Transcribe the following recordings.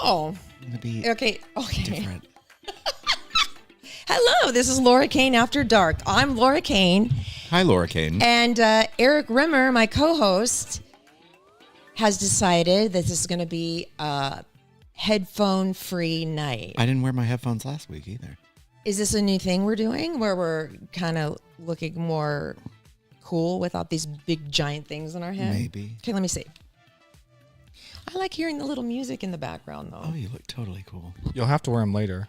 Oh. I'm gonna be Okay. different. Hello, this is Laura Cain After Dark. I'm Laura Cain. Hi, Laura Cain. And Eric Rimmer, my co-host, has decided that this is going to be a headphone-free night. I didn't wear my headphones last week either. Is this a new thing we're doing where we're kind of looking more cool without these big giant things in our head? Maybe. Okay, let me see. I like hearing the little music in the background, though. Oh, you look totally cool. You'll have to wear them later.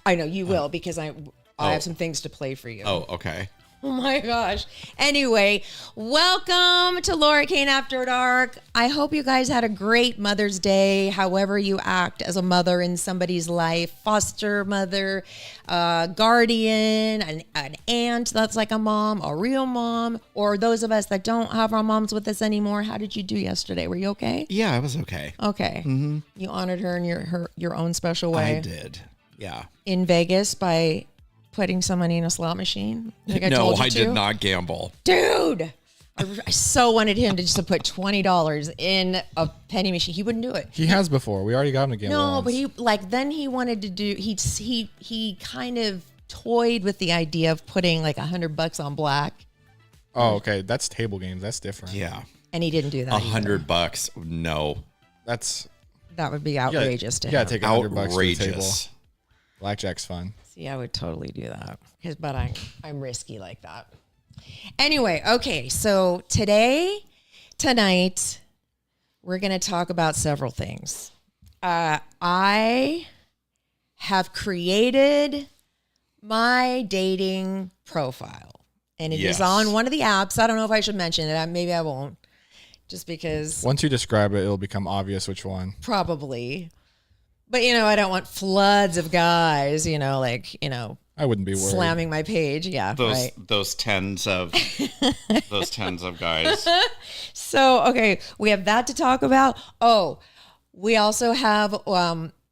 I know you will because I have some things to play for you. Oh, okay. Oh my gosh. Anyway, welcome to Laura Cain After Dark. I hope you guys had a great Mother's Day, however you act as a mother in somebody's life, foster mother, guardian, an aunt that's like a mom, a real mom, or those of us that don't have our moms with us anymore. How did you do yesterday? Were you okay? Yeah, I was okay. Okay. Mm-hmm. You honored her in your own special way. I did. Yeah. In Vegas by putting some money in a slot machine? Like I did not gamble. Dude, I so wanted him to just put $20 in a penny machine. He wouldn't do it. He has before. We already got him to gamble. No, once. but then he wanted to do. He kind of toyed with the idea of putting like $100 on black. Oh, okay. That's table games. That's different. Yeah. And he didn't do that. $100. No. That would be outrageous to him. Yeah, take $100 to the table. Outrageous. Blackjack's fun. See, I would totally do that. But I'm risky like that. Anyway, okay. So tonight, we're going to talk about several things. I have created my dating profile, and it is on one of the apps. I don't know if I should mention it. Maybe I won't, just because. Once you describe it, it'll become obvious which one. Probably. But, I don't want floods of guys, I wouldn't be worried. Slamming my page. Yeah. Those tens of guys. So, okay, we have that to talk about. Oh, we also have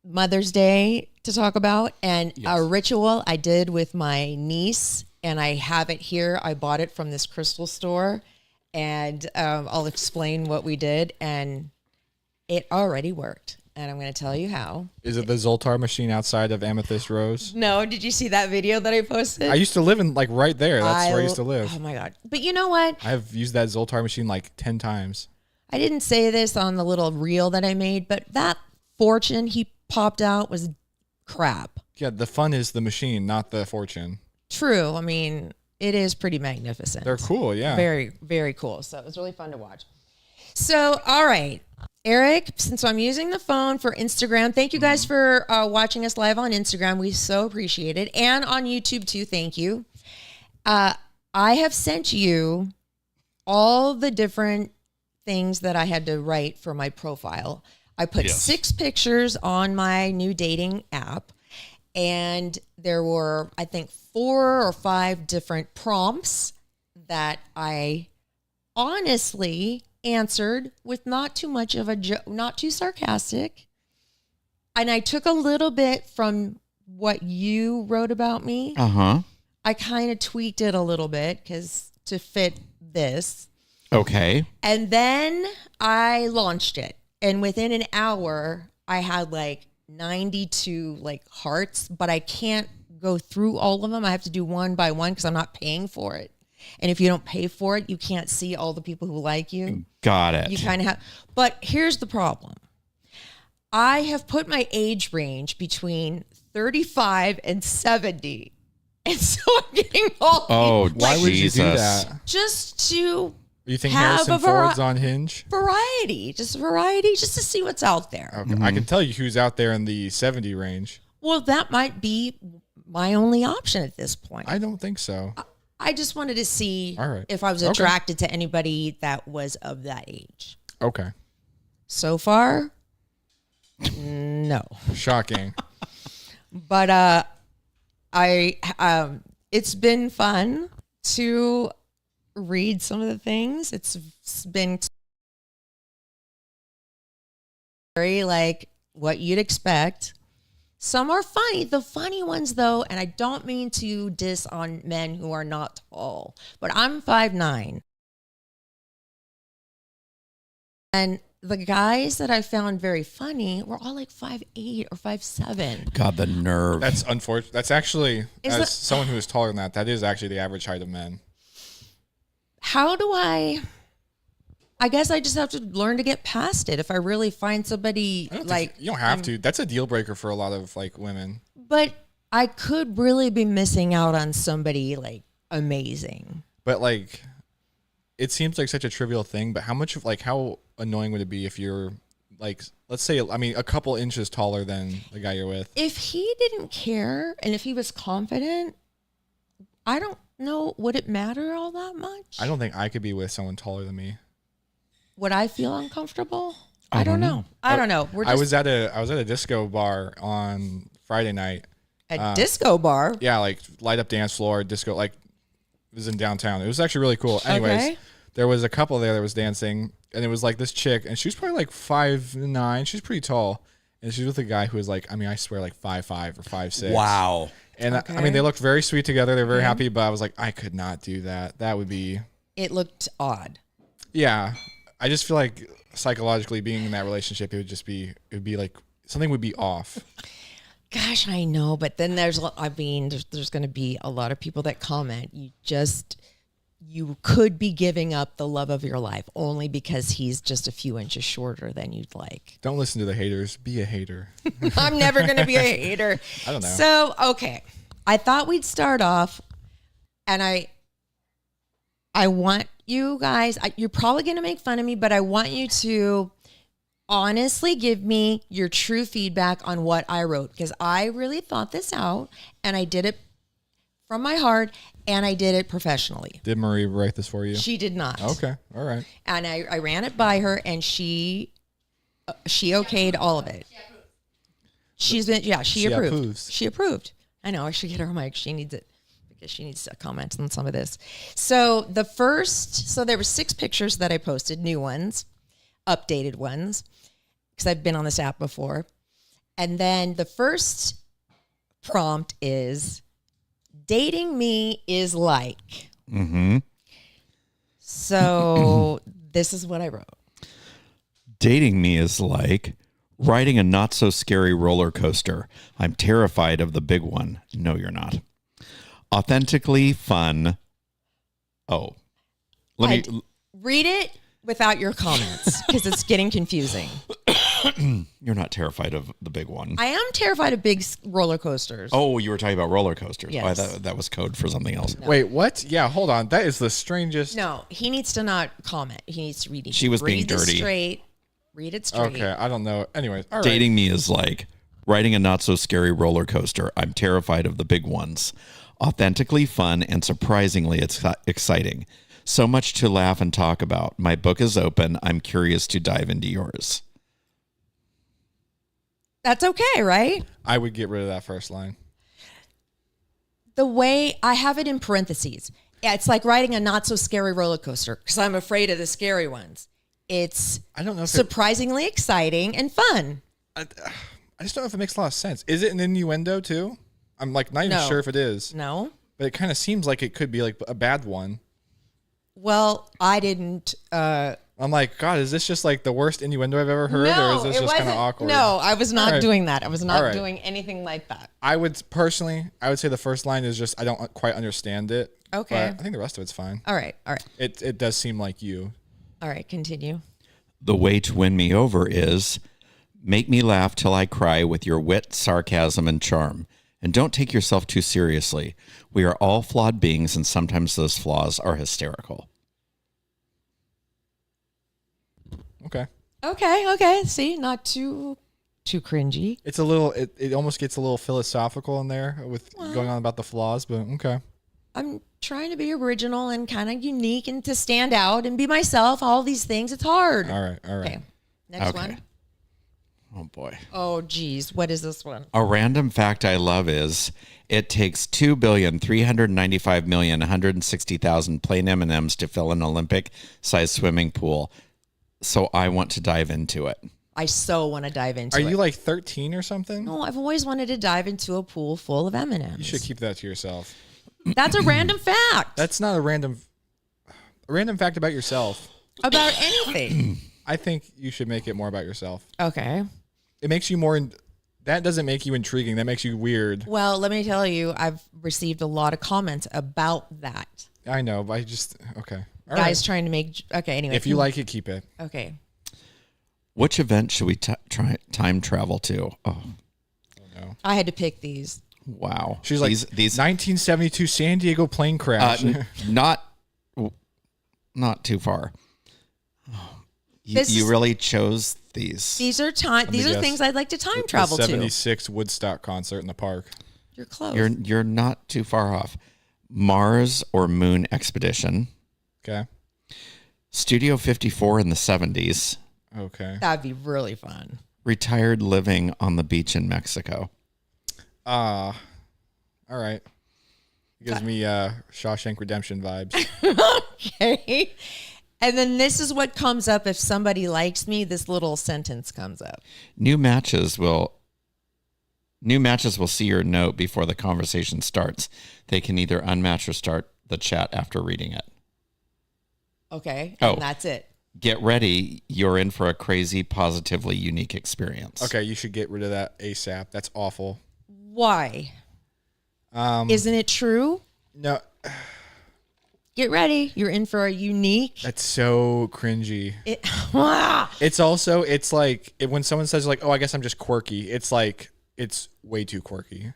Mother's Day to talk about, and a ritual I did with my niece, and I have it here. I bought it from this crystal store, and I'll explain what we did, and it already worked. And I'm going to tell you how. Is it the Zoltar machine outside of Amethyst Rose? No. Did you see that video that I posted? I used to live in right there. That's where I used to live. Oh my God. But you know what? I've used that Zoltar machine 10 times. I didn't say this on the little reel that I made, but that fortune he popped out was crap. Yeah, the fun is the machine, not the fortune. True. I mean, it is pretty magnificent. They're cool, yeah. Very, very cool. So it was really fun to watch. So, all right. Eric, since I'm using the phone for Instagram, thank you guys for watching us live on Instagram. We so appreciate it. And on YouTube too, thank you. I have sent you all the different things that I had to write for my profile. I put 6 pictures on my new dating app, and there were, I think, 4 or 5 different prompts that I honestly answered with not too much of a joke, not too sarcastic. And I took a little bit from what you wrote about me. I kind of tweaked it a little bit to fit this. Okay. And then I launched it. And within an hour, I had 92 hearts, but I can't go through all of them. I have to do one by one because I'm not paying for it. And if you don't pay for it, you can't see all the people who like you. Got it. You kind of have. But here's the problem. I have put my age range between 35 and 70. And so I'm getting all. Oh, why would you do that? Just to you think have Harrison Ford's on Hinge? Variety, just to see what's out there. Okay. I can tell you who's out there in the 70 range. Well, that might be my only option at this point. I don't think so. I just wanted to see if I was attracted to anybody that was of that age. Okay. So far, no. Shocking. But it's been fun to read some of the things. It's been very what you'd expect. Some are funny. The funny ones, though, and I don't mean to diss on men who are not tall, but I'm 5'9". And the guys that I found very funny were all like 5'8" or 5'7". God, the nerve. That's unfortunate. That's actually, Is as that- someone who is taller than that, that is actually the average height of men. How do I guess I just have to learn to get past it if I really find somebody I don't like think you don't have to. That's a deal breaker for a lot of like women. but I could really be missing out on somebody like amazing. But like, it seems like such a trivial thing. But how much of like how annoying would it be if you're like, let's say, I mean, a couple inches taller than the guy you're with? If he didn't care and if he was confident, I don't know, would it matter all that much? I don't think I could be with someone taller than me. Would I feel uncomfortable? I don't know. I don't know. I was at a disco bar on Friday night. a disco bar. Yeah, like light up dance floor, disco. Like it was in downtown. It was actually really cool. Anyways, Okay. there was a couple there that was dancing, and it was like this chick, and she was probably like 5'9". She's pretty tall, and she's with a guy who was like, I mean, I swear, like 5'5" or 5'6". Wow. And I Okay. mean, they looked very sweet together. They're very happy, but I was like, I could not do that. That would be, It looked odd. yeah. I just feel like psychologically being in that relationship, it would be like something would be off. Gosh, I know, but then there's going to be a lot of people that comment. You could be giving up the love of your life only because he's just a few inches shorter than you'd like. Don't listen to the haters. Be a hater. I'm never going to be a hater. I don't know. So, okay. I thought we'd start off, and I want you guys, you're probably going to make fun of me, but I want you to honestly give me your true feedback on what I wrote, because I really thought this out, and I did it from my heart, and I did it professionally. Did Marie write this for you? She did not. Okay. All right. And I ran it by her, and she okayed all of it. She approved. approves. She approved. I know, I should get her a mic. She needs it because she needs to comment on some of this. So there were 6 pictures that I posted, new ones, updated ones, because I've been on this app before. And then the first prompt is, dating me is like. Mm-hmm. So this is what I wrote. Dating me is like riding a not so scary roller coaster. I'm terrified of the big one. No, you're not. Authentically fun. Oh, let me. Read it without your comments because it's getting confusing. You're not terrified of the big one. I am terrified of big roller coasters. Oh, you were talking about roller coasters. Yes. Oh, I thought that was code for something else. Wait, what? Yeah, hold on. That is the strangest. No, he needs to not comment. He needs to read it. She was being Read this dirty. straight. Read it straight. Okay, I don't know. Anyways, all right. Dating me is like riding a not so scary roller coaster. I'm terrified of the big ones. Authentically fun and surprisingly exciting. So much to laugh and talk about. My book is open. I'm curious to dive into yours. That's okay, right? I would get rid of that first line. The way I have it in parentheses. Yeah, it's like riding a not so scary roller coaster because I'm afraid of the scary ones. It's I don't know if surprisingly exciting and fun. I just don't know if it makes a lot of sense. Is it an innuendo too? I'm like not even No. sure if it is, No? but it kind of seems like it could be like a bad one. Well, I didn't. I'm like, God, is this just like the worst innuendo I've ever heard, or is this just kind of awkward? No, I was not All right. doing that. I was not All right. doing anything like that. I would say the first line is just I don't quite understand it. Okay. But I think the rest of it's fine. All right. It does seem like you. All right, continue. The way to win me over is make me laugh till I cry with your wit, sarcasm, and charm. And don't take yourself too seriously. We are all flawed beings, and sometimes those flaws are hysterical. Okay. Okay. See, not too cringy. It's a little. It almost gets a little philosophical in there with going on about the flaws, but okay. I'm trying to be original and kind of unique and to stand out and be myself. All these things. It's hard. All right. Okay. Next Okay. one. Oh, boy. Oh, geez. What is this one? A random fact I love is it takes 2,395,160,000 plain M&Ms to fill an Olympic-sized swimming pool. So I want to dive into it. I so want to dive into Are it. you like 13 or something? No, I've always wanted to dive into a pool full of M&Ms. You should keep that to yourself. That's a random fact That's not a random fact about yourself. about anything. I think you should make it more about yourself. Okay. It makes you more. That doesn't make you intriguing. That makes you weird. Well, let me tell you, I've received a lot of comments about that. I know, but I just okay. All Guys right. trying to make. Okay. Anyway. If you like it, keep it. Okay. Which event should we try time travel to? Oh, No. I had to pick these. wow. She's like these 1972 San Diego plane crash. not too far. You really chose these. These are things I'd like to time travel the to. 76 Woodstock concert in the park. You're close. You're not too far off. Mars or Moon expedition. Okay. Studio 54 in the 70s. Okay. That'd be really fun. Retired living on the beach in Mexico. All right. It gives me Shawshank Redemption vibes. Okay. And then this is what comes up if somebody likes me. This little sentence comes up. New matches will see your note before the conversation starts. They can either unmatch or start the chat after reading it. Okay. Oh. And that's it. Get ready. You're in for a crazy, positively unique experience. Okay, you should get rid of that ASAP. That's awful. Why? Isn't it true? No, Get ready. You're in for a unique. that's so cringy. Ah! It's like when someone says like, "Oh, I guess I'm just quirky." It's like it's way too quirky.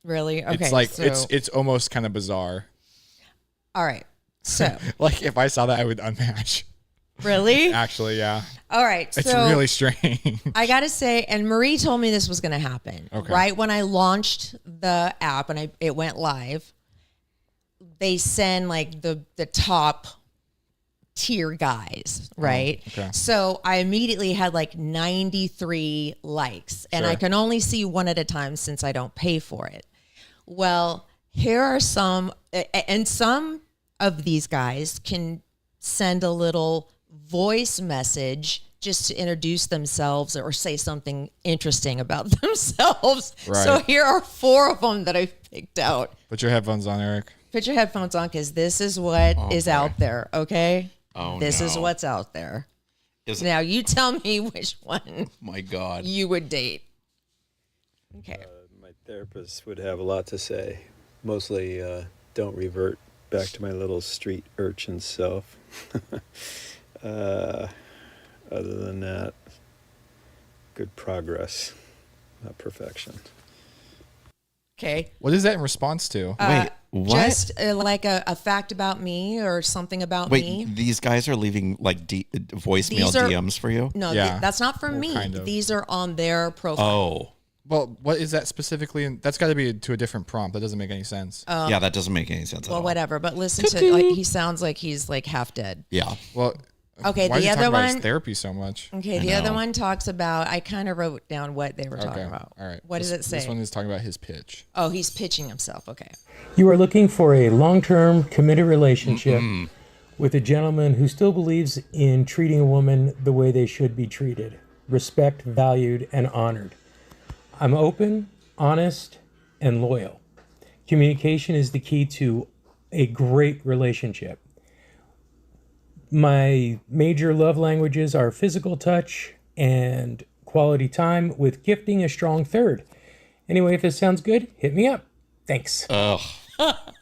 Really? Okay. It's like so, it's almost kind of bizarre. all right. So Like if I saw that, I would unmatch. really? Actually, yeah, All right. it's So really strange. I got to say, and Marie told me this was going to happen. Okay. Right when I launched the app and it went live, they send like the top tier guys, right? okay. So I immediately had like 93 likes, and I Sure. can only see one at a time since I don't pay for it. Well, here are some, and some of these guys can send a little voice message just to introduce themselves or say something interesting about themselves. Right. So here are 4 of them that I've picked out. Put your headphones on, Eric. Put your headphones on because this is what is boy. out there, okay? Oh, This is no. what's out there. Is it? Now you tell me which one My God. you would date. Okay. My therapist would have a lot to say. Mostly, don't revert back to my little street urchin self. Other than that, good progress, not perfection. Okay. What is that in response to? Wait, what? Just like a fact about me or something about Wait, me. these guys are leaving like voicemail These are- DMs for you? No, Yeah. that's not from Well, me. kind of. These are on their profile. Oh, Well, what is that specifically? That's got to be to a different prompt. That doesn't make any sense. yeah, that doesn't make any sense at Well, all. whatever. But listen to like he sounds like he's like half dead. Yeah. Well, Okay, why is the he other talking about his one- therapy so much? Okay, I the other know. one talks about. I kind of wrote down what they were talking about. All right. What does it say? This one is talking about his pitch. Oh, he's pitching himself. Okay. You are looking for a long-term committed relationship with a gentleman who still believes in treating a woman the way they should be treated, respect, valued, and honored. I'm open, honest, and loyal. Communication is the key to a great relationship. My major love languages are physical touch and quality time, with gifting a strong third. Anyway, if this sounds good, hit me up. Thanks. Ugh.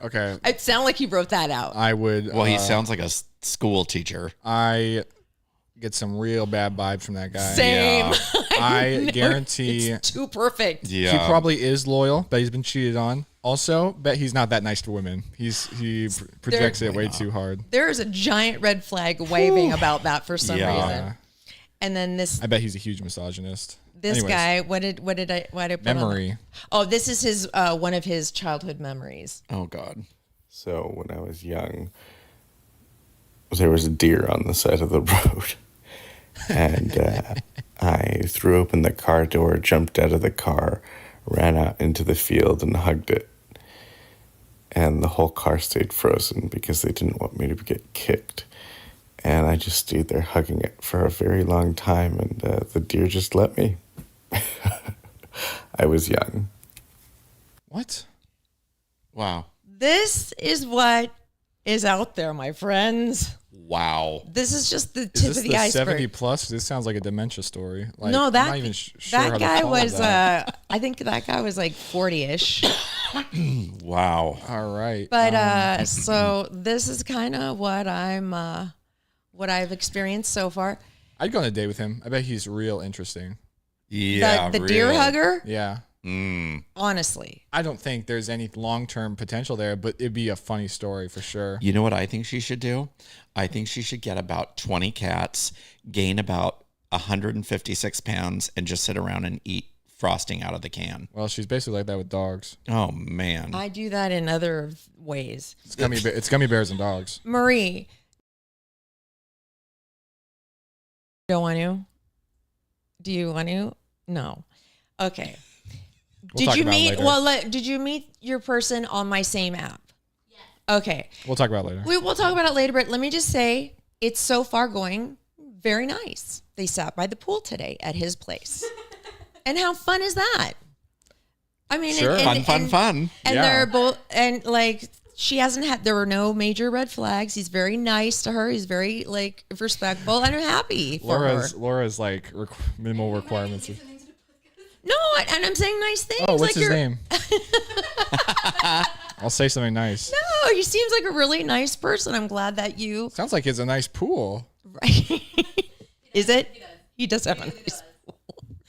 Okay. It sounded like he wrote that out. I would. Well, he sounds like a school teacher. I get some real bad vibes from that guy. Same. I guarantee It's too perfect. Yeah. he probably is loyal, but he's been cheated on. Also, bet he's not that nice to women. He projects it way too hard. There is a giant red flag waving about that for some Yeah. reason. And then this I bet he's a huge misogynist. this Anyways, guy, what did I put on memory. the- Oh, this is his one of his childhood memories. Oh, God. So when I was young, there was a deer on the side of the road. And I threw open the car door, jumped out of the car, ran out into the field and hugged it. And the whole car stayed frozen because they didn't want me to get kicked. And I just stayed there hugging it for a very long time, and the deer just let me. I was young. What? Wow. This is what is out there, my friends. Wow. This is just the Is tip this of the the iceberg. 70 plus? This sounds like a dementia story. Like, No, I'm that not even sure how that to guy call was. that. I think that guy was like 40ish. Wow. All right. But so this is kind of what what I've experienced so far. I'd go on a date with him. I bet he's real interesting. Yeah. The deer really. hugger. Yeah. Honestly, I don't think there's any long-term potential there, but it'd be a funny story for sure. You know what I think she should do? I think she should get about 20 cats, gain about 156 pounds, and just sit around and eat frosting out of the can. Well, she's basically like that with dogs. Oh, man. I do that in other ways. It's gummy bears and dogs. Marie, don't want to? Do you want to? No. Okay. We'll talk about it later. Did you meet your person on my same app? Yes. Okay. We'll talk about it later. We'll talk about it later, but let me just say it's so far going very nice. They sat by the pool today at his place. And how fun is that? I mean, Sure. Fun. And Yeah. they're both, and like, there were no major red flags. He's very nice to her. He's very like respectful, and I'm happy for her. Laura's like minimal requirements. No, and I'm saying nice things. Oh, what's like his name? I'll say something nice. No, he seems like a really nice person. I'm glad that you. Sounds like it's a nice pool. Right. Is it? He does have a nice pool.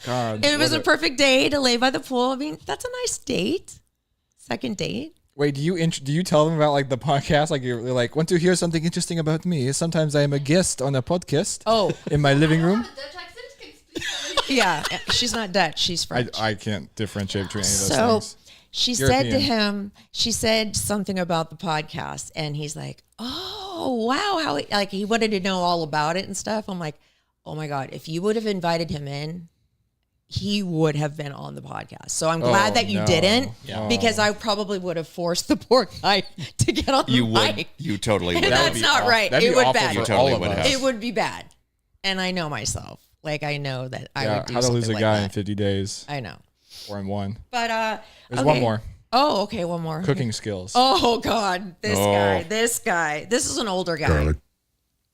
God. It was a perfect day to lay by the pool. I mean, that's a nice date. Second date. Wait, do you tell them about like the podcast? Like you're like, want to hear something interesting about me? Sometimes I am a guest on a podcast. Oh. In my living room. Yeah, she's not Dutch. She's French. I can't differentiate between any of those So things. she said to European. him, she said something about the podcast, and he's like, "Oh wow, how like he wanted to know all about it and stuff." I'm like, "Oh my god, if you would have invited him in, he would have been on the podcast." So I'm glad that you no. didn't, Yeah. because I probably would have forced the poor guy to get on the You would. mic. You totally would. And That would that's be not aw- right. that'd It be would awful bad. for You totally all of would us. have. It would be bad, and I know myself. Like I know that I would do how to lose a something like guy in that. 50 days I know, or in one. but There's okay. one more. Oh, okay, one more. Cooking skills. Oh God, this Oh. guy. This is an older guy. Garlic,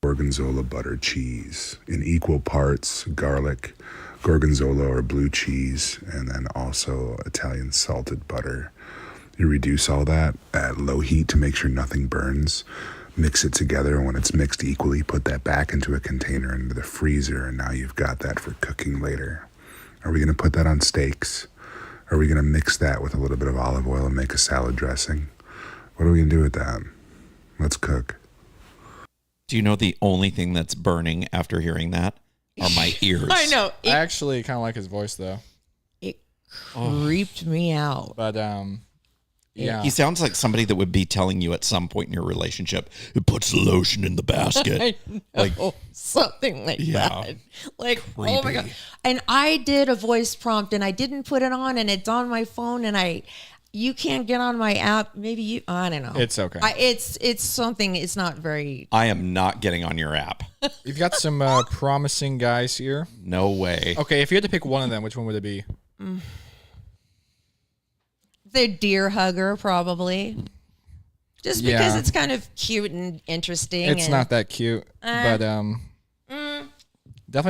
gorgonzola, butter, cheese in equal parts. Garlic, gorgonzola or blue cheese, and then also Italian salted butter. You reduce all that at low heat to make sure nothing burns. Mix it together. When it's mixed equally, put that back into a container into the freezer, and now you've got that for cooking later. Are we going to put that on steaks? Are we going to mix that with a little bit of olive oil and make a salad dressing? What are we going to do with that? Let's cook. Do you know the only thing that's burning after hearing that are my ears? I know. I actually kind of like his voice though. It creeped me out. But yeah. He sounds like somebody that would be telling you at some point in your relationship, it puts lotion in the basket. Like something like Yeah. that. Like, oh my God. Creepy. And I did a voice prompt and I didn't put it on, and it's on my phone, and you can't get on my app. Maybe you, I don't know. It's okay. It's something, it's not very. I am not getting on your app. You've got some promising guys here. No way. Okay, if you had to pick one of them, which one would it be? The deer hugger, probably. Just because Yeah. it's kind of cute and interesting. It's and not that cute, but definitely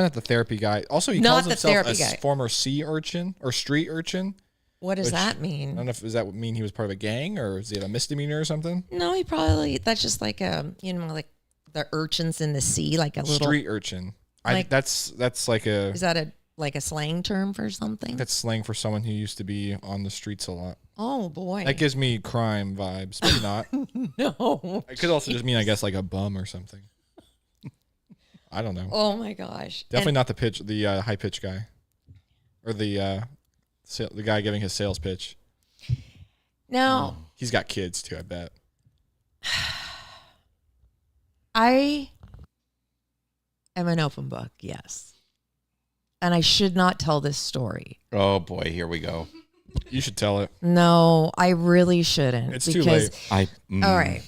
not the therapy guy. Also, he Not calls the himself a therapy guy. former sea urchin or street urchin. What does which- that I mean? don't know if does that mean he was part of a gang or is he a misdemeanor or something? No, he probably, that's just like like the urchins in the sea, like a little. Street urchin. Like- That's like a Is that a slang term for something? that's slang for someone who used to be on the streets a lot. Oh boy. That gives me crime vibes. Maybe not. No. It could also just mean, I guess, like a bum or something. I don't know. Oh my gosh. Definitely not the high pitch guy, or the guy giving his sales pitch. Now, He's got kids too, I bet. I am an open book, yes. And I should not tell this story. Oh boy, here we go. You should tell it. No, I really shouldn't. It's too late. All right.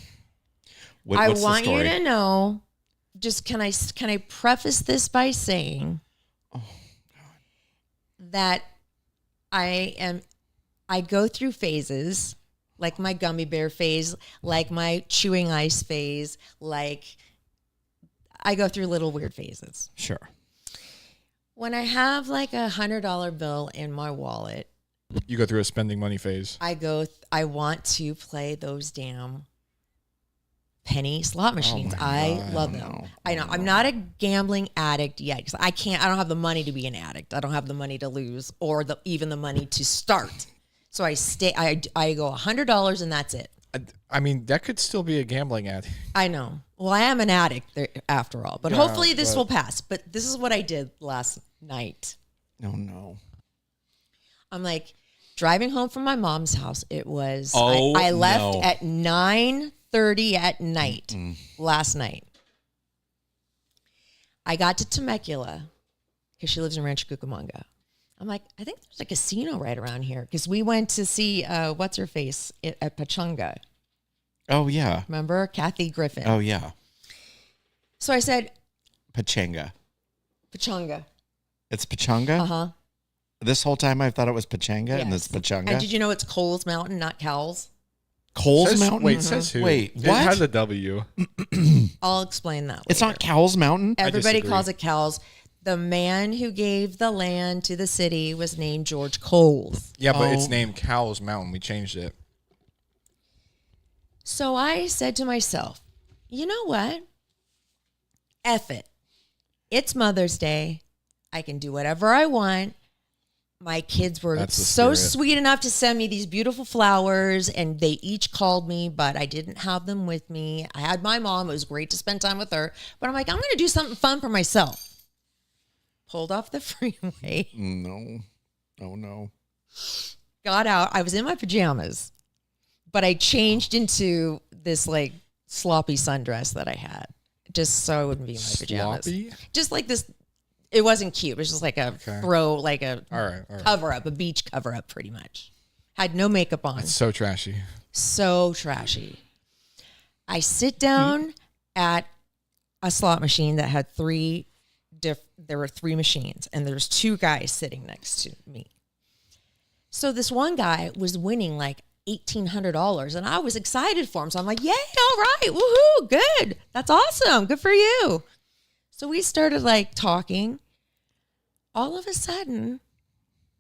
What, I what's want the you story? to know, just can I preface this by saying that I go through phases, like my gummy bear phase, like my chewing ice phase, like I go through little weird phases. Sure. When I have like $100 bill in my wallet, You go through a spending money phase. I want to play those damn penny slot machines. I love them. I know. I'm not a gambling addict yet because I don't have the money to be an addict. I don't have the money to lose or even the money to start. So I go $100 and that's it. I mean, that could still be a gambling ad. I know. Well, I am an addict after all, but hopefully this will pass. But this is what I did last night. Oh, no. I'm like driving home from my mom's house. It was, Oh, I left no. at 9:30 at night last night. I got to Temecula because she lives in Rancho Cucamonga. I'm like, I think there's a casino right around here because we went to see what's her face at Pachanga. Oh, yeah. Remember Kathy Griffin? Oh, yeah. So I said, Pachanga. Pachanga. It's Pachanga? Uh-huh. This whole time I thought it was Pachanga, and it's Pachanga. And did you know it's Coles Mountain, not Cowles? Coles Mountain? Wait, says who? Wait, It what? has a W. I'll explain that It's later. not Cowles Mountain? Everybody disagree. calls it Cowles. The man who gave the land to the city was named George Coles. Yeah, but it's Oh. named Cowles Mountain. We changed it. So I said to myself, you know what? F it. It's Mother's Day. I can do whatever I want. My kids were That's the so spirit. sweet enough to send me these beautiful flowers, and they each called me, but I didn't have them with me. I had my mom. It was great to spend time with her. But I'm like, I'm going to do something fun for myself. Pulled off the freeway. No. Oh, no. Got out. I was in my pajamas, but I changed into this like sloppy sundress that I had just so I wouldn't be in my pajamas. Sloppy? Just like this. It wasn't cute. It was just like a throw, like a All right. cover up, a beach cover up pretty much. Had no makeup on. It's so trashy. So trashy. I sit down at a slot machine that had there were three machines and there's two guys sitting next to me. So this one guy was winning like $1,800 and I was excited for him. So I'm like, yay, all right, woohoo, good. That's awesome. Good for you. So we started like talking. All of a sudden,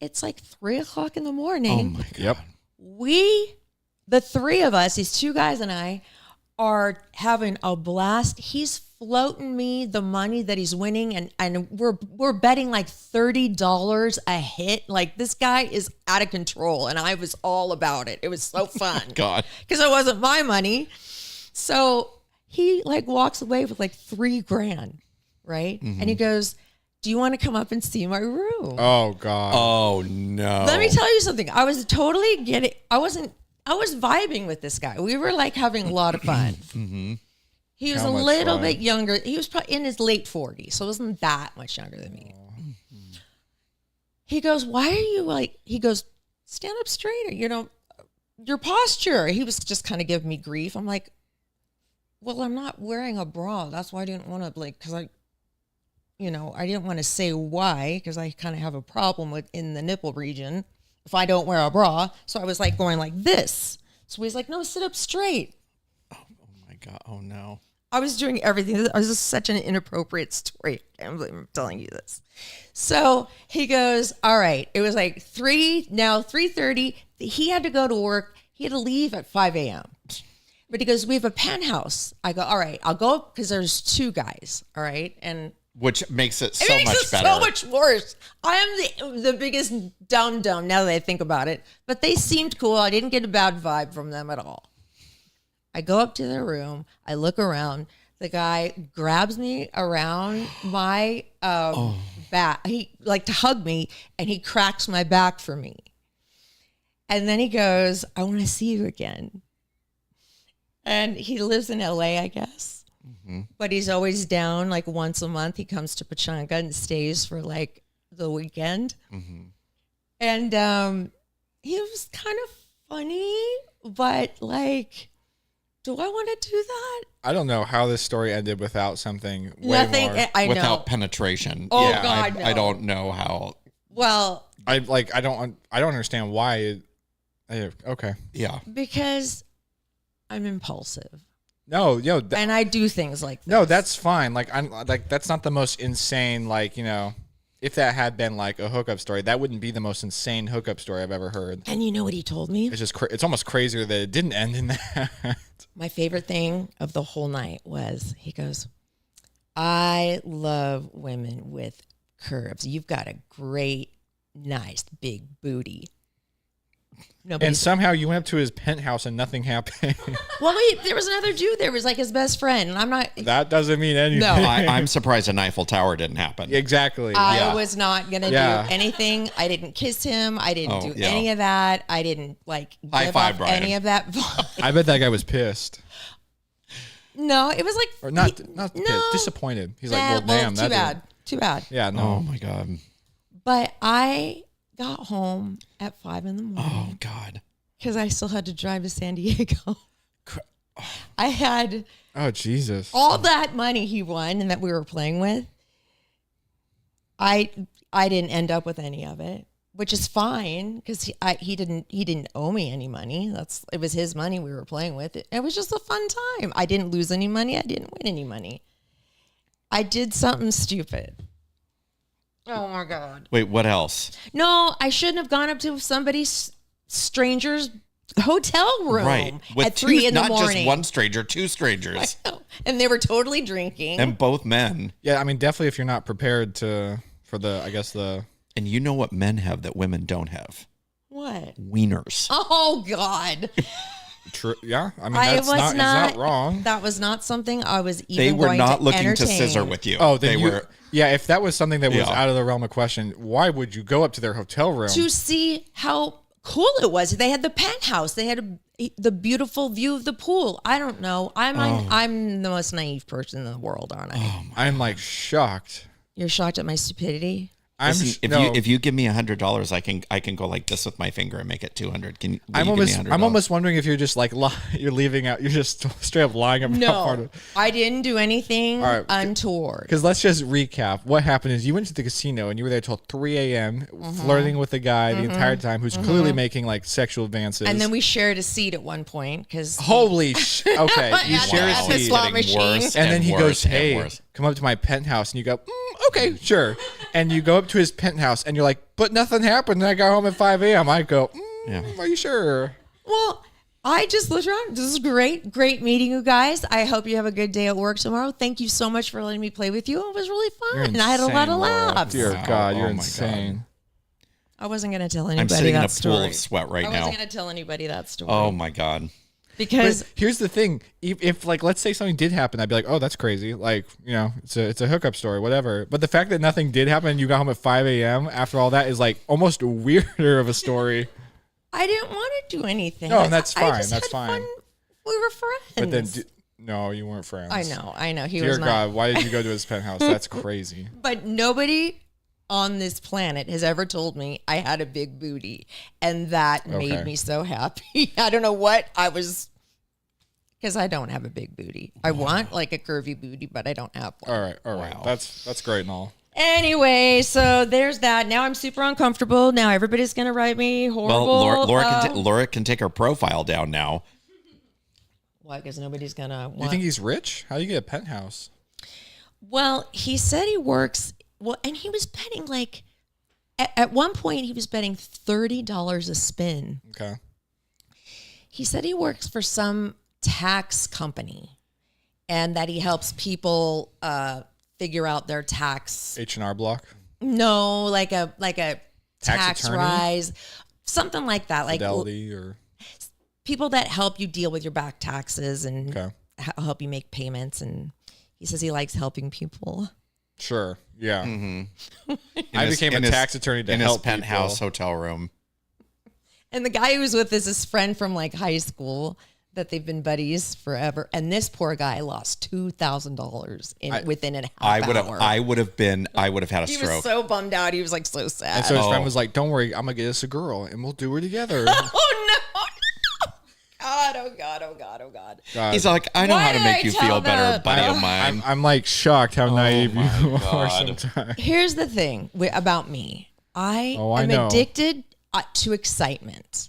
it's like 3:00 in the morning. Oh, my God. Yep. The three of us, these two guys and I, are having a blast. He's floating me the money that he's winning, and we're betting like $30 a hit. Like this guy is out of control, and I was all about it. It was so fun. God. Because it wasn't my money. So he like walks away with like $3,000, right? And he goes, "Do you want to come up and see my room?" Oh God. Oh, no. Let me tell you something. I was totally I was vibing with this guy. We were like having a lot of fun. He was How a much little fun? bit younger. He was probably in his late 40s, so it wasn't that much younger than me. He goes, "Why are you like," he goes, "Stand up straighter, your posture." He was just kind of giving me grief. I'm like, well, I'm not wearing a bra. That's why I didn't want to because I didn't want to say why because I kind of have a problem with in the nipple region if I don't wear a bra. So I was like going like this. So he's like, "No, sit up straight." Oh, my God. Oh, no. I was doing everything. This was such an inappropriate story. I'm telling you this. So he goes, all right. It was like 3:30. He had to go to work. He had to leave at 5 a.m. But he goes, "We have a penthouse." I go, "All right, I'll go because there's two guys." All right. And Which makes it it so makes much it better. so much worse. I am the biggest dum-dum now that I think about it. But they seemed cool. I didn't get a bad vibe from them at all. I go up to their room. I look around. The guy grabs me around my back. He like to hug me, and he cracks my back for me. And then he goes, "I want to see you again." And he lives in LA, I guess. But he's always down like once a month. He comes to Pachanga and stays for like the weekend. And he was kind of funny, but like, do I want to do that? I don't know how this story ended without something way Nothing. more. I Without know. penetration. Oh, yeah, God, no. I don't know how. Well, I don't understand why. Okay. Yeah. because I'm impulsive. No, yo, and I do things like this. no, that's fine. Like I'm like that's not the most insane. Like if that had been like a hookup story, that wouldn't be the most insane hookup story I've ever heard. And you know what he told me? It's just it's almost crazier that it didn't end in that. My favorite thing of the whole night was he goes, I love women with curves. You've got a great, nice, big booty. And somehow you went up to his penthouse and nothing happened. Well, wait, there was another dude there. It was like his best friend. And I'm not. That doesn't mean anything. No. I'm surprised an Eiffel Tower didn't happen. Exactly. I was not going to Yeah. do anything. I didn't kiss him. I didn't do yeah. any of that. I didn't High give five, off Brian. any of that. I bet that guy was pissed. No, it was like. Or not pissed, disappointed. He's like, well, damn. Too bad. Too bad. Yeah, no. Oh my God. But I got home at 5 a.m. Oh God. because I still had to drive to San Diego. I had Oh, Jesus. all that money he won and that we were playing with. I didn't end up with any of it, which is fine because he didn't owe me any money. It was his money we were playing with. It was just a fun time. I didn't lose any money. I didn't win any money. I did something stupid. Oh my God. Wait, what else? No, I shouldn't have gone up to somebody's stranger's hotel room Right. at 3 in the not morning. just one stranger, two strangers. And they were totally drinking. And both men. Yeah, I mean, definitely if you're not prepared for the. And you know what men have that women don't have? What? Wieners. Oh God. Yeah, I mean, that's was it's not wrong. That was not something I was even They were going not to looking to entertain. scissor with you. Oh, then they you, were. Yeah, if that was something that was Yeah. out of the realm of question, why would you go up to their hotel room? To see how cool it was. They had the penthouse. They had the beautiful view of the pool. I don't know. I'm the most naive person in the world, aren't I? I'm like shocked. You're shocked at my stupidity? Listen, no. if you give me $100, I can go like this with my finger and make it 200. Will I'm you give me $100? almost wondering if you're just like you're leaving out. You're just straight up lying about part of No, I didn't do anything All right. untoward. Because let's just recap. What happened is you went to the casino and you were there till 3 a.m. flirting with the guy the entire time who's clearly making like sexual advances. And then we shared a seat at one point because Holy okay, you At share a the seat. slot machine. Worse And then he worse goes, and hey, worse. come up to my penthouse. And you go, okay, sure. And you go up to his penthouse and you're like, but nothing happened. And I got home at 5 a.m. I go, are you sure? Well, I just looked around. This is great. Great meeting you guys. I hope you have a good day at work tomorrow. Thank you so much for letting me play with you. It was really fun. You're And I had a lot of insane, Laura. laughs. Dear Wow. God, you're Oh my insane. I wasn't going to tell I'm anybody sitting in that a story. pool of sweat right I now. wasn't going to tell anybody that story. Oh my God. Because But here's the thing: if like let's say something did happen, I'd be like, "Oh, that's crazy!" Like it's a hookup story, whatever. But the fact that nothing did happen and you got home at 5 a.m. after all that is like almost weirder of a story. I didn't want to do anything. No, and that's I fine. just That's had fine. fun. We were friends. But then, no, you weren't friends. I know. He Dear was not. God, why did you go to his penthouse? That's crazy. But nobody on this planet has ever told me I had a big booty, and that made me so happy. I don't know what I was, because I don't have a big booty. I want like a curvy booty, but I don't have one. All right. That's great and all. Anyway, so there's that. Now I'm super uncomfortable. Now everybody's gonna write me horrible. Well, Laura can take her profile down now. Why? Because nobody's gonna want. You think he's rich? How do you get a penthouse? Well, he said he works. Well, and he was betting like at one point he was betting $30 a spin. Okay. He said he works for some tax company, and that he helps people figure out their tax. H&R Block. No, like a tax attorney? rise, something like that. Like Fidelity or people that help you deal with your back taxes and okay. help you make payments. And he says he likes helping people. Sure. Yeah. Mm-hmm. I became a tax attorney to in help his penthouse people. hotel room. And the guy he was with is his friend from like high school that they've been buddies forever. And this poor guy lost $2,000 within a half hour. I would have had a He stroke. was so bummed out. He was like so sad. And so his friend was like, "Don't worry, I'm gonna get us a girl, and we'll do her together." Oh no! God! Oh God! Oh God! Oh God! God. He's like, I know Why how to did make I you tell feel better, that? buddy of mine. I'm like shocked how naive you are God. sometimes. Here's the thing about me. I Oh, I am know. addicted to excitement.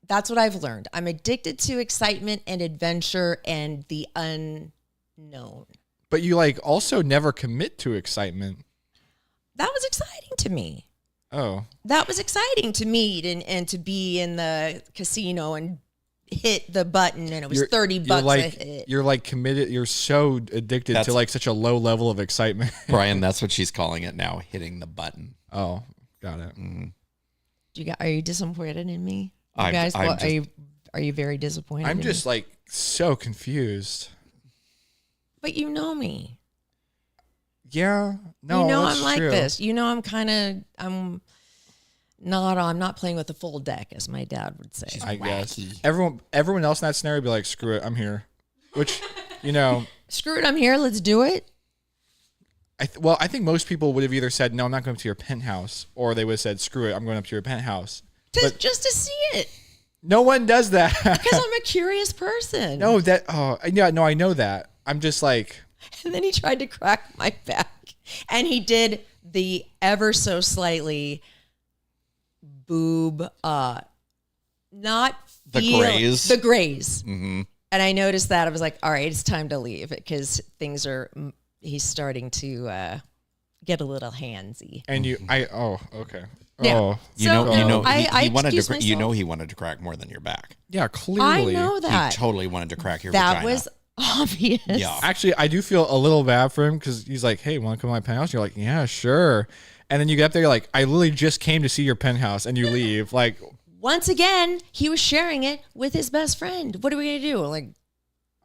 That's what I've learned. I'm addicted to excitement and adventure and the unknown. But you like also never commit to excitement. That was exciting to me. Oh. That was exciting to meet and to be in the casino and hit the button and it was $30 like, a hit. You're like committed. You're so addicted to like such a low level of excitement. Brian, that's what she's calling it now, hitting the button. Oh, got it. Are you disappointed in me? You I'm guys, just- are you very disappointed? I'm in just me? like so confused. But you know me. Yeah. No, you know that's I'm like true. this. You know I'm not playing with the full deck, as my dad would say. I guess everyone else in that scenario would be like, screw it, I'm here. Which, you know, Screw it, I'm here. Let's do it. I think most people would have either said, no, I'm not going up to your penthouse, or they would have said, screw it, I'm going up to your penthouse. Just to see it. No one does that. Because I'm a curious person. No, I know that. I'm just like, And then he tried to crack my back. And he did the ever so slightly boob, not The feel- graze. The graze. Mm-hmm. And I noticed that. I was like, all right, it's time to leave because he's starting to get a little handsy. and okay. Yeah. Oh, You know, I he wanted excuse to. You know, myself. he wanted to crack more than your back. yeah, I clearly. know that. He totally wanted to crack your That vagina. was obvious. Yeah. Actually, I do feel a little bad for him because he's like, hey, want to come to my penthouse? You're like, yeah, sure. And then you get up there, you're like, I literally just came to see your penthouse, and you leave. Like, Once again, he was sharing it with his best friend. What are we gonna do? Like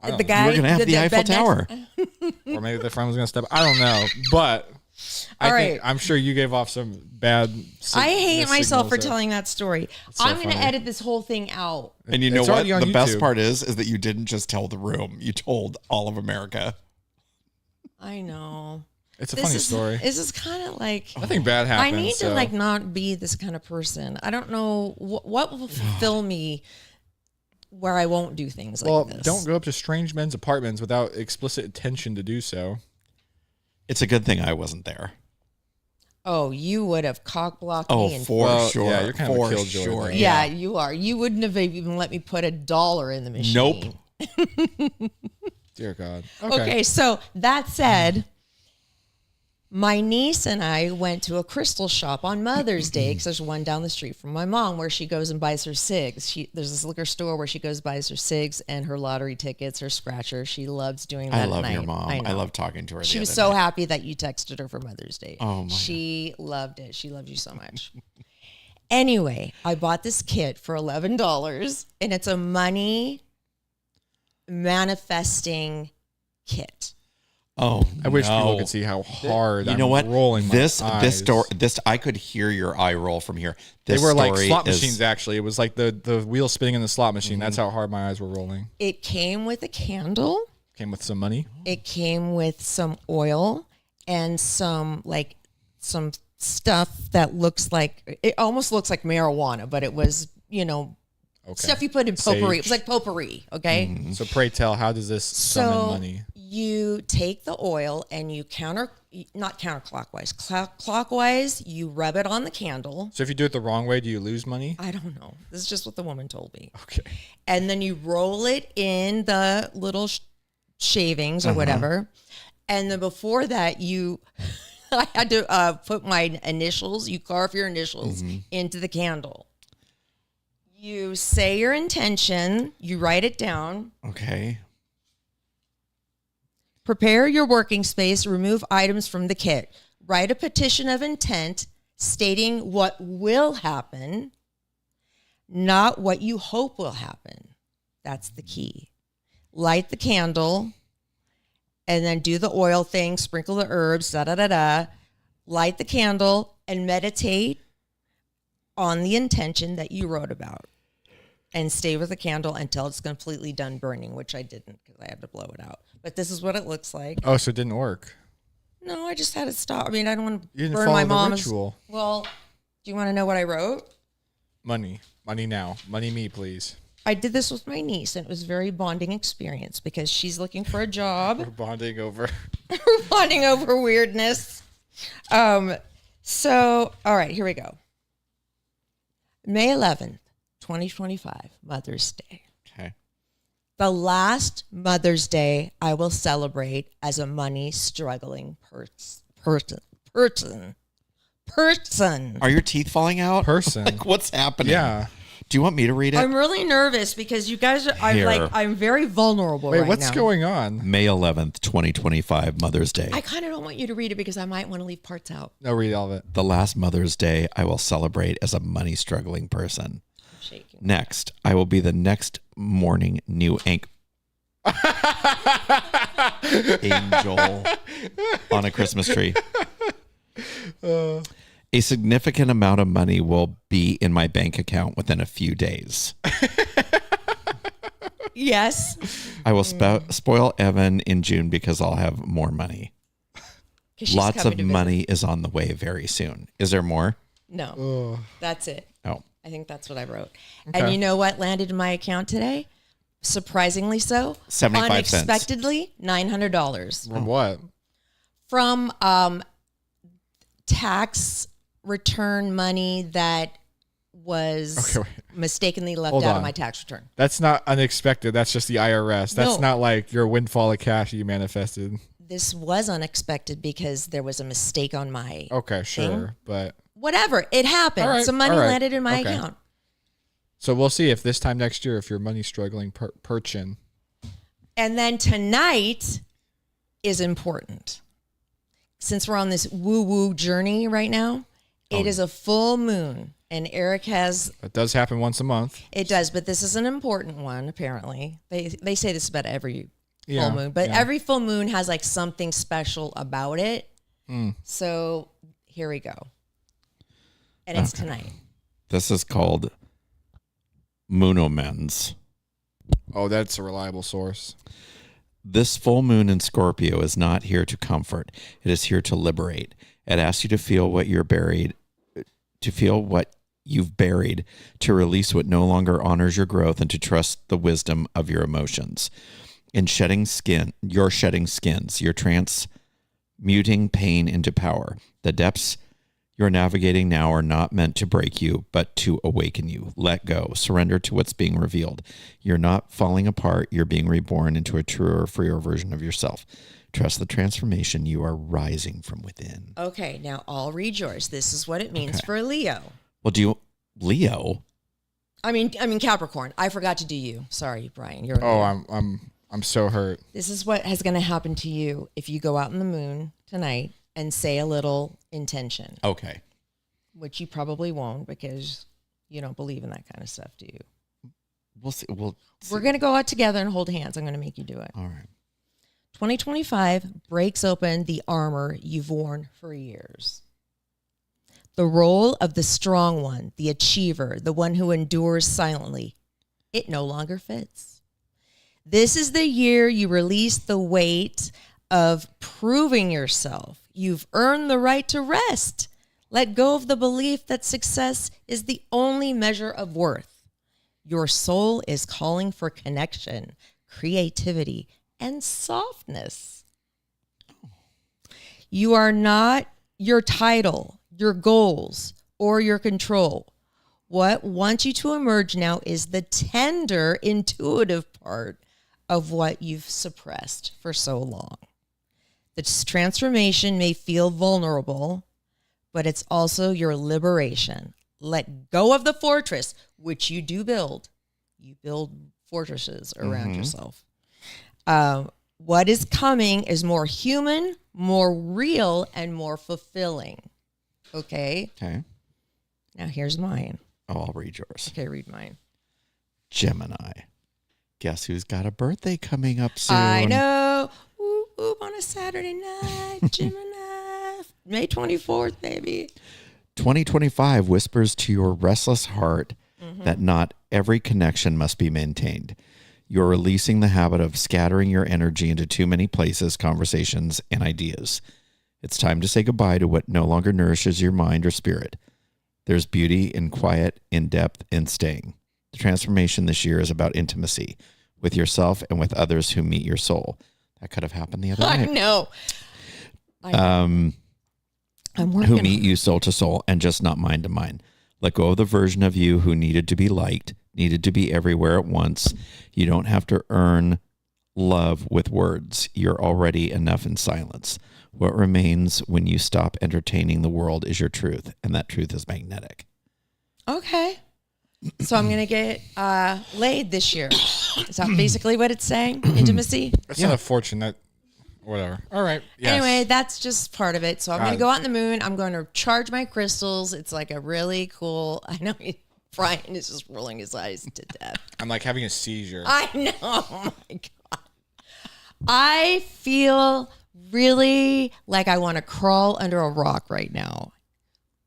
don't the know. guy, You were gonna have the Eiffel bed next- Tower. or maybe the friend was going to step. I don't know. But I'm sure you gave off some bad I hate myself for signals there. telling that story. so I'm going to funny. edit this whole thing out. And you know It's what? already on The best YouTube. part is that you didn't just tell the room. You told all of America. I know. It's a funny story. This is kind of like Nothing bad I happened. need to so. like not be this kind of person. I don't know what will fulfill me where I won't do things Well, like this. don't go up to strange men's apartments without explicit intention to do so. It's a good thing I wasn't there. Oh, you would have cock blocked Oh, me. for Well, sure. yeah, you're kind of a for killjoy sure. there. Yeah, you are. You wouldn't have even let me put $1 in the machine. Nope. Dear God. Okay, so that said, my niece and I went to a crystal shop on Mother's Day because there's one down the street from my mom where she goes and buys her cigs. There's this liquor store where she goes buys her cigs and her lottery tickets, her scratcher. She loves doing that I at love night. your mom. I know. love talking to her. She the was other so night. happy that you texted her for Mother's Day. Oh, my She loved it. She loves you so much. Anyway, I bought this kit for $11 and it's a money manifesting kit. Oh, I wish people no. could see how hard You I'm know what? rolling my This eyes. story. This I could hear your eye roll from here. They This were like story slot is- machines, actually. It was like the wheel spinning in the slot machine. That's how hard my eyes were rolling. It came with a candle. Came with some money. It came with some oil and some stuff that looks like, it almost looks like marijuana, but it was, stuff you put in potpourri. It was Sage. like potpourri, okay? So pray tell, how does this summon So money? you take the oil and you not counterclockwise, clockwise, you rub it on the candle. So if you do it the wrong way, do you lose money? I don't know. This is just what the woman told me. Okay. And then you roll it in the little shavings or whatever. And then before that, I had to put my initials. You carve your initials into the candle. You say your intention. You write it down. Okay. Prepare your working space. Remove items from the kit. Write a petition of intent stating what will happen, not what you hope will happen. That's the key. Light the candle and then do the oil thing, sprinkle the herbs, da-da-da-da. Light the candle and meditate on the intention that you wrote about. And stay with the candle until it's completely done burning, which I didn't because I had to blow it out. But this is what it looks like. Oh, so it didn't work. No, I just had to stop. I mean, I don't want to You didn't burn follow my the mom's. ritual. Well, do you want to know what I wrote? Money. Money now. Money me, please. I did this with my niece, and it was a very bonding experience because she's looking for a job. We're bonding over. We're bonding over weirdness. So, all right, here we go. May 11th, 2025, Mother's Day. Okay. The last Mother's Day I will celebrate as a money struggling person. Are your teeth falling out? Person. Like, what's happening? Yeah. Do you want me to read it? I'm really nervous because you guys are, Here. I'm very vulnerable Wait, right what's now. going on? May 11th, 2025, Mother's Day. I kind of don't want you to read it because I might want to leave parts out. No, read all of it. The last Mother's Day I will celebrate as a money struggling person. I'm shaking. Next, I will be the next morning new angel on a Christmas tree. A significant amount of money will be in my bank account within a few days. Yes. I will spoil Evan in June because I'll have more money. 'Cause she's Lots coming of to visit. money is on the way very soon. Is there more? No, that's it. Oh, I think that's what I wrote. Okay. And you know what landed in my account today? Surprisingly so. 75 cents. Unexpectedly, $900 From what? from tax return money that was Okay, wait. mistakenly left Hold out of on. my tax return. That's not unexpected. That's just the IRS. That's No. not like your windfall of cash you manifested. This was unexpected because there was a mistake on my Okay, sure. But whatever. It happened. All right, Some money all right. landed in my Okay. account. so we'll see if this time next year, if your money's struggling, perchin. And then tonight is important. Since we're on this woo-woo journey right now, it is a full moon. And Eric has, That does happen once a month. it does, but this is an important one, apparently. They say this about every Yeah, full moon, but yeah. every full moon has like something special about it. So here we go. And it's tonight. this is called Moonomens. Oh, that's a reliable source. This full moon in Scorpio is not here to comfort. It is here to liberate. It asks you to feel what you've buried, to release what no longer honors your growth, and to trust the wisdom of your emotions. In you're shedding skins. You're transmuting pain into power. The depths you're navigating now are not meant to break you, but to awaken you. Let go. Surrender to what's being revealed. You're not falling apart. You're being reborn into a truer, freer version of yourself. Trust the transformation. You are rising from within. Okay, now I'll read yours. This is what it means Okay. for Leo. Well, Leo? I mean Capricorn. I forgot to do you. Sorry, Brian. You're a Oh, Leo. I'm so hurt. This is what is going to happen to you if you go out in the moon tonight and say a little intention, Okay. which you probably won't because you don't believe in that kind of stuff, do you? We'll see. We're going to go out together and hold hands. I'm going to make you do it. All right. 2025 breaks open the armor you've worn for years. The role of the strong one, the achiever, the one who endures silently, it no longer fits. This is the year you release the weight of proving yourself. You've earned the right to rest. Let go of the belief that success is the only measure of worth. Your soul is calling for connection, creativity, and softness. You are not your title, your goals, or your control. What wants you to emerge now is the tender, intuitive part of what you've suppressed for so long. This transformation may feel vulnerable, but it's also your liberation. Let go of the fortress, which you do build. You build fortresses around yourself. What is coming is more human, more real, and more fulfilling. Okay? Okay. Now here's mine. Oh, I'll read yours. Okay, read mine. Gemini. Guess who's got a birthday coming up soon? I know. Whoop, whoop, on a Saturday night. Gemini. May 24th, baby. 2025 whispers to your restless heart that not every connection must be maintained. You're releasing the habit of scattering your energy into too many places, conversations, and ideas. It's time to say goodbye to what no longer nourishes your mind or spirit. There's beauty in quiet, in depth, in staying. The transformation this year is about intimacy with yourself and with others who meet your soul. That could have happened the other I night. know. I'm Who working. meet you soul to soul and just not mind to mind. Let go of the version of you who needed to be liked, needed to be everywhere at once. You don't have to earn love with words. You're already enough in silence. What remains when you stop entertaining the world is your truth, and that truth is magnetic. Okay. So I'm going to get laid this year. Is that basically what it's saying? Intimacy? That's not a fortune. That whatever. All right. Yes. Anyway, that's just part of it. So I'm going to go out in the moon. I'm going to charge my crystals. It's like a really cool, I know Brian is just rolling his eyes to death. I'm like having a seizure. I know. Oh my God. I feel really like I want to crawl under a rock right now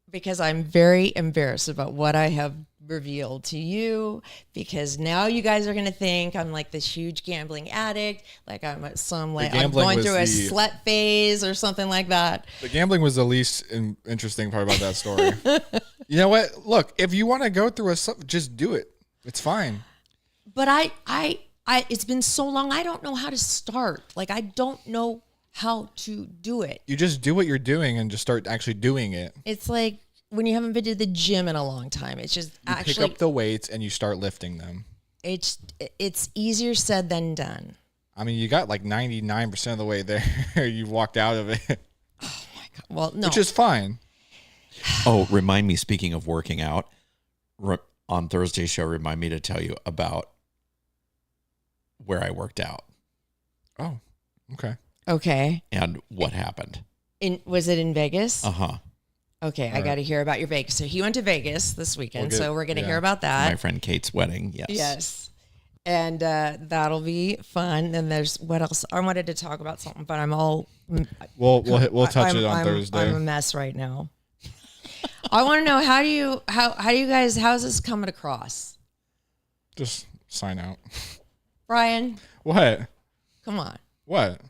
because I'm very embarrassed about what I have revealed to you, because now you guys are going to think I'm like this huge gambling addict, like I'm I'm going through a slut phase or something like that. The gambling was the least interesting part about that story. You know what? Look, if you want to go through just do it. It's fine. But I it's been so long, I don't know how to start. Like, I don't know how to do it. You just do what you're doing and just start actually doing it. It's like when you haven't been to the gym in a long time. It's just you pick up the weights and you start lifting them. It's easier said than done. I mean, you got like 99% of the way there. You walked out of it. Oh my God. Well, no. Which is fine. Oh, remind me, speaking of working out, on Thursday's show, remind me to tell you about where I worked out. Oh, okay. Okay. And what happened. Was it in Vegas? Uh-huh. Okay, I got to hear about your Vegas. So he went to Vegas this weekend, so we're going to hear about that. My friend Kate's wedding, yes. Yes. And that'll be fun. And there's, what else? I wanted to talk about something, but I'm all... We'll touch it on Thursday. I'm a mess right now. I want to know, how do you guys, how's this coming across? Just sign out. Brian? What? Come on. What?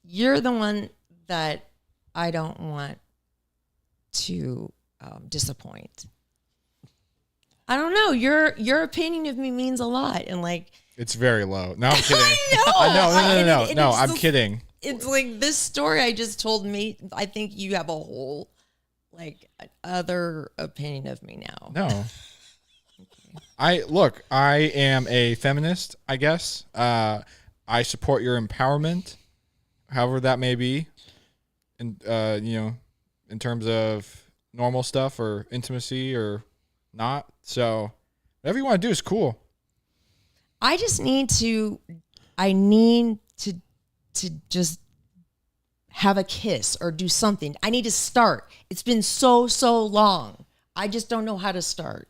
You're the one that I don't want to disappoint. I don't know. Your opinion of me means a lot, and like it's very low. No, I'm kidding. I know. No. I'm kidding. It's like this story I just told me. I think you have a whole like other opinion of me now. No. I am a feminist, I guess. I support your empowerment, however that may be, and in terms of normal stuff or intimacy or not. So whatever you want to do is cool. I need to just have a kiss or do something. I need to start. It's been so long. I just don't know how to start.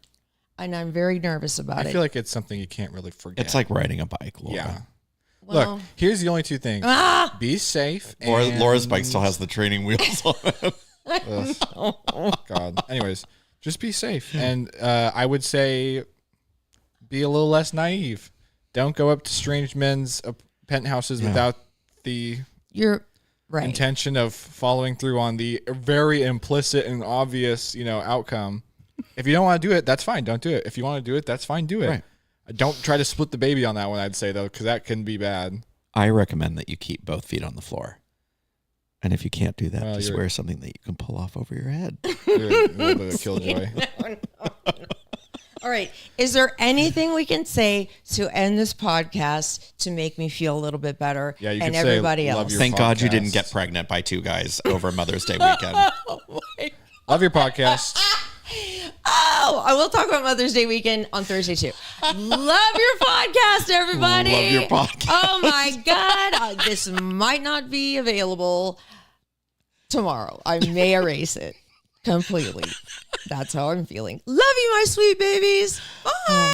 And I'm very nervous about it. I feel like it's something you can't really forget. It's like riding a bike, Laura. Yeah. Well, look, here's the only two things. Be safe. Laura's bike still has the training wheels on it. God. Anyways, just be safe. And I would say be a little less naive. Don't go up to strange men's penthouses without the intention of following through on the very implicit and obvious, outcome. If you don't want to do it, that's fine. Don't do it. If you want to do it, that's fine. Do it. Right. Don't try to split the baby on that one, I'd say, though, because that can be bad. I recommend that you keep both feet on the floor. And if you can't do that, just wear something that you can pull off over your head. You're a little bit of a killjoy. No. All right. Is there anything we can say to end this podcast to make me feel a little bit better? Yeah, you and can everybody say, else. Thank God you didn't get pregnant by two guys over Mother's Day weekend. Love your podcast. Oh, I will talk about Mother's Day weekend on Thursday too. Love your podcast, everybody. Love your podcast. Oh my God. This might not be available tomorrow. I may erase it completely. That's how I'm feeling. Love you, my sweet babies. Bye.